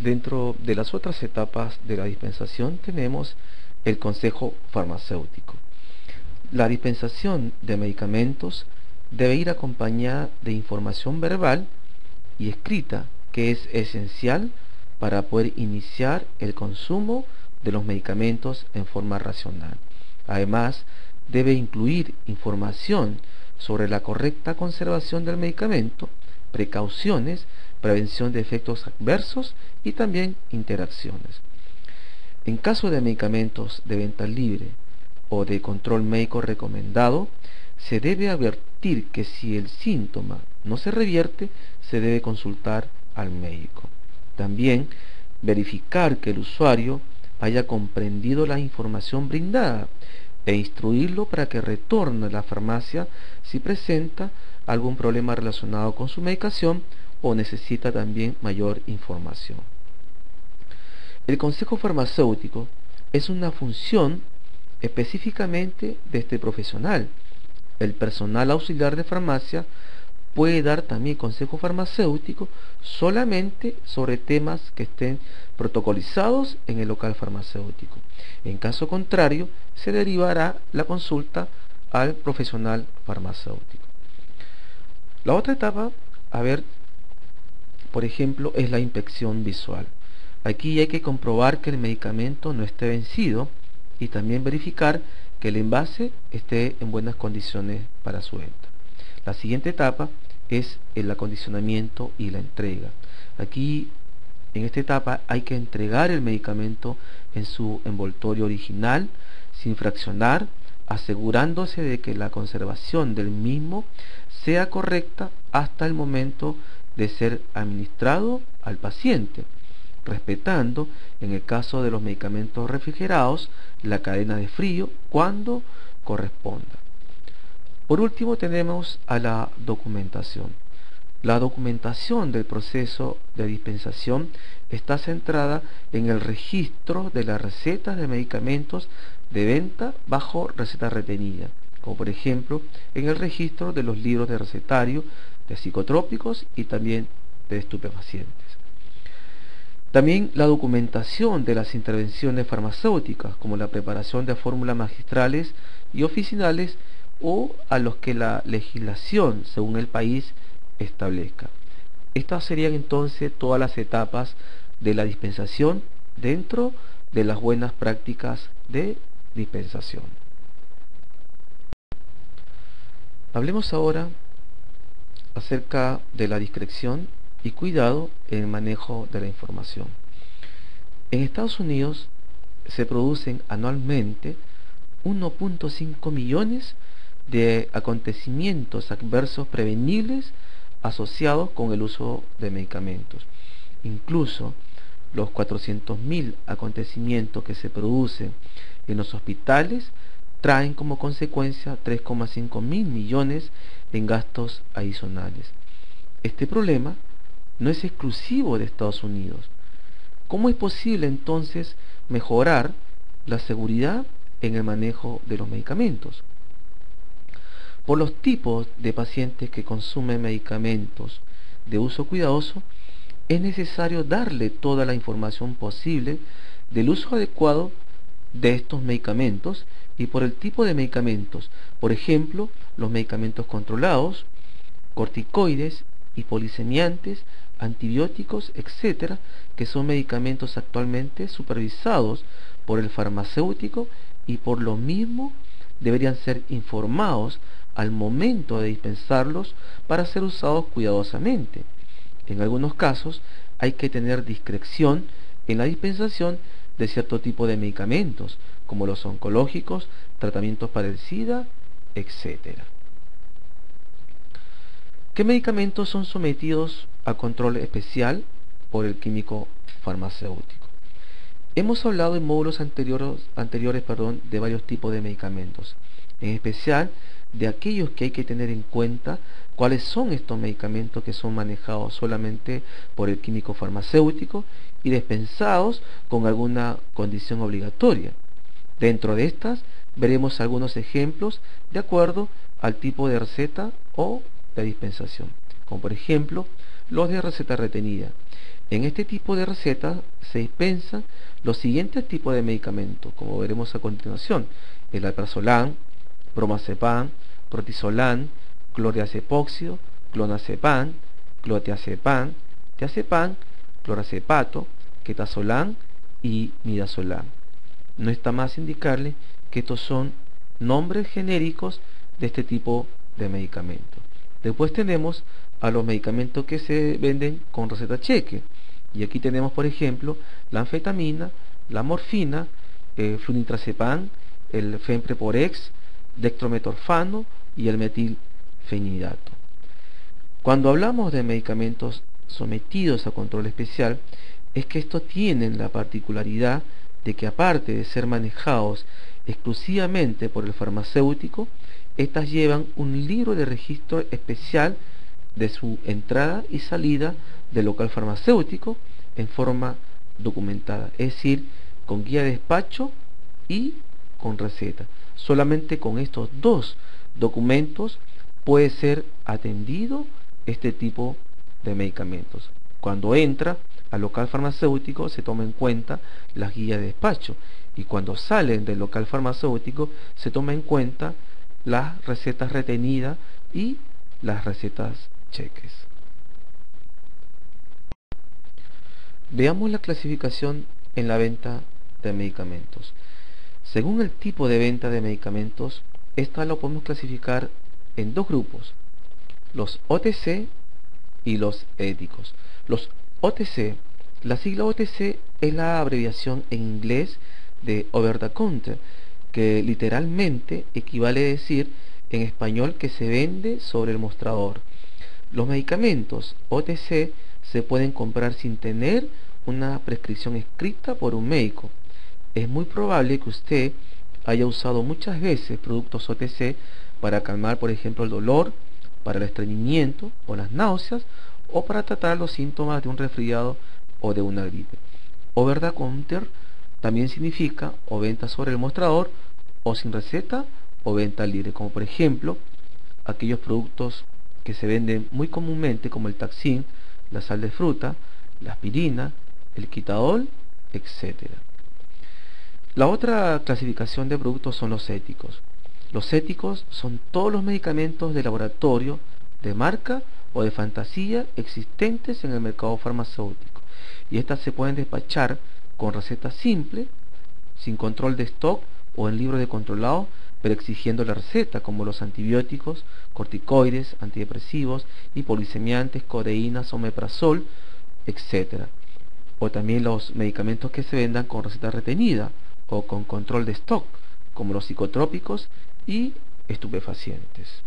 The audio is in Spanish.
Dentro de las otras etapas de la dispensación tenemos el consejo farmacéutico. La dispensación de medicamentos debe ir acompañada de información verbal y escrita que es esencial para poder iniciar el consumo de los medicamentos en forma racional. Además, debe incluir información sobre la correcta conservación del medicamento, precauciones, prevención de efectos adversos y también interacciones. En caso de medicamentos de venta libre o de control médico recomendado, se debe advertir que si el síntoma no se revierte, se debe consultar al médico. También verificar que el usuario haya comprendido la información brindada e instruirlo para que retorne a la farmacia si presenta algún problema relacionado con su medicación o necesita también mayor información. El consejo farmacéutico es una función específicamente de este profesional. El personal auxiliar de farmacia puede dar también consejo farmacéutico solamente sobre temas que estén protocolizados en el local farmacéutico. En caso contrario, se derivará la consulta al profesional farmacéutico. La otra etapa, por ejemplo, es la inspección visual. Aquí hay que comprobar que el medicamento no esté vencido y también verificar que el envase esté en buenas condiciones para su venta. La siguiente etapa es el acondicionamiento y la entrega. Aquí, en esta etapa, hay que entregar el medicamento en su envoltorio original, sin fraccionar, asegurándose de que la conservación del mismo sea correcta hasta el momento de ser administrado al paciente, respetando, en el caso de los medicamentos refrigerados, la cadena de frío cuando corresponda. Por último tenemos a la documentación. La documentación del proceso de dispensación está centrada en el registro de las recetas de medicamentos de venta bajo receta retenida, como por ejemplo en el registro de los libros de recetario de psicotrópicos y también de estupefacientes. También la documentación de las intervenciones farmacéuticas, como la preparación de fórmulas magistrales y oficinales o a los que la legislación, según el país, establezca. Estas serían entonces todas las etapas de la dispensación dentro de las buenas prácticas de dispensación. Hablemos ahora acerca de la discreción y cuidado en el manejo de la información. En Estados Unidos se producen anualmente 1.5 millones de acontecimientos adversos prevenibles asociados con el uso de medicamentos. Incluso los 400.000 acontecimientos que se producen en los hospitales traen como consecuencia 3,5 mil millones en gastos adicionales. Este problema no es exclusivo de Estados Unidos. ¿Cómo es posible entonces mejorar la seguridad en el manejo de los medicamentos? Por los tipos de pacientes que consumen medicamentos de uso cuidadoso, es necesario darle toda la información posible del uso adecuado de estos medicamentos y por el tipo de medicamentos, por ejemplo, los medicamentos controlados, corticoides, hipolisemiantes, antibióticos, etcétera, que son medicamentos actualmente supervisados por el farmacéutico y por lo mismo deberían ser informados al momento de dispensarlos para ser usados cuidadosamente. En algunos casos hay que tener discreción en la dispensación de cierto tipo de medicamentos, como los oncológicos, tratamientos para el SIDA, etc. ¿Qué medicamentos son sometidos a control especial por el químico farmacéutico? Hemos hablado en módulos anteriores de varios tipos de medicamentos, en especial de aquellos que hay que tener en cuenta cuáles son estos medicamentos que son manejados solamente por el químico farmacéutico y dispensados con alguna condición obligatoria. Dentro de estas veremos algunos ejemplos de acuerdo al tipo de receta o de dispensación, como por ejemplo los de receta retenida. En este tipo de recetas se dispensan los siguientes tipos de medicamentos, como veremos a continuación: el alprazolam, bromazepam, protizolam, cloriazepóxido, clonazepam, clotiazepam, diazepam, clorazepato, ketazolam y midazolam. No está más indicarle que estos son nombres genéricos de este tipo de medicamentos. Después tenemos a los medicamentos que se venden con receta cheque. Y aquí tenemos, por ejemplo, la anfetamina, la morfina, flunitrazepam, el fenpreporex, dextrometorfano y el metilfenidato. Cuando hablamos de medicamentos sometidos a control especial, es que estos tienen la particularidad de que, aparte de ser manejados exclusivamente por el farmacéutico, estas llevan un libro de registro especial de su entrada y salida del local farmacéutico en forma documentada, es decir, con guía de despacho y con receta. Solamente con estos dos documentos puede ser atendido este tipo de medicamentos. Cuando entra al local farmacéutico se toma en cuenta las guías de despacho, y cuando salen del local farmacéutico se toma en cuenta las recetas retenidas y las recetas cheques. Veamos la clasificación en la venta de medicamentos. Según el tipo de venta de medicamentos, esta lo podemos clasificar en dos grupos: los OTC y los éticos. Los OTC, la sigla OTC es la abreviación en inglés de over the counter, que literalmente equivale a decir en español que se vende sobre el mostrador. Los medicamentos OTC se pueden comprar sin tener una prescripción escrita por un médico. Es muy probable que usted haya usado muchas veces productos OTC para calmar, por ejemplo, el dolor, para el estreñimiento o las náuseas, o para tratar los síntomas de un resfriado o de una gripe. Over the counter también significa o venta sobre el mostrador, o sin receta, o venta libre, como por ejemplo aquellos productos que se venden muy comúnmente, como el Taxin, la sal de fruta, la aspirina, el Quitadol, etc. La otra clasificación de productos son los éticos. Los éticos son todos los medicamentos de laboratorio, de marca o de fantasía existentes en el mercado farmacéutico, y estas se pueden despachar con receta simple, sin control de stock o en libros de controlado, pero exigiendo la receta, como los antibióticos, corticoides, antidepresivos, hipolisemiantes, codeína, omeprazol, etc. O también los medicamentos que se vendan con receta retenida o con control de stock, como los psicotrópicos y estupefacientes.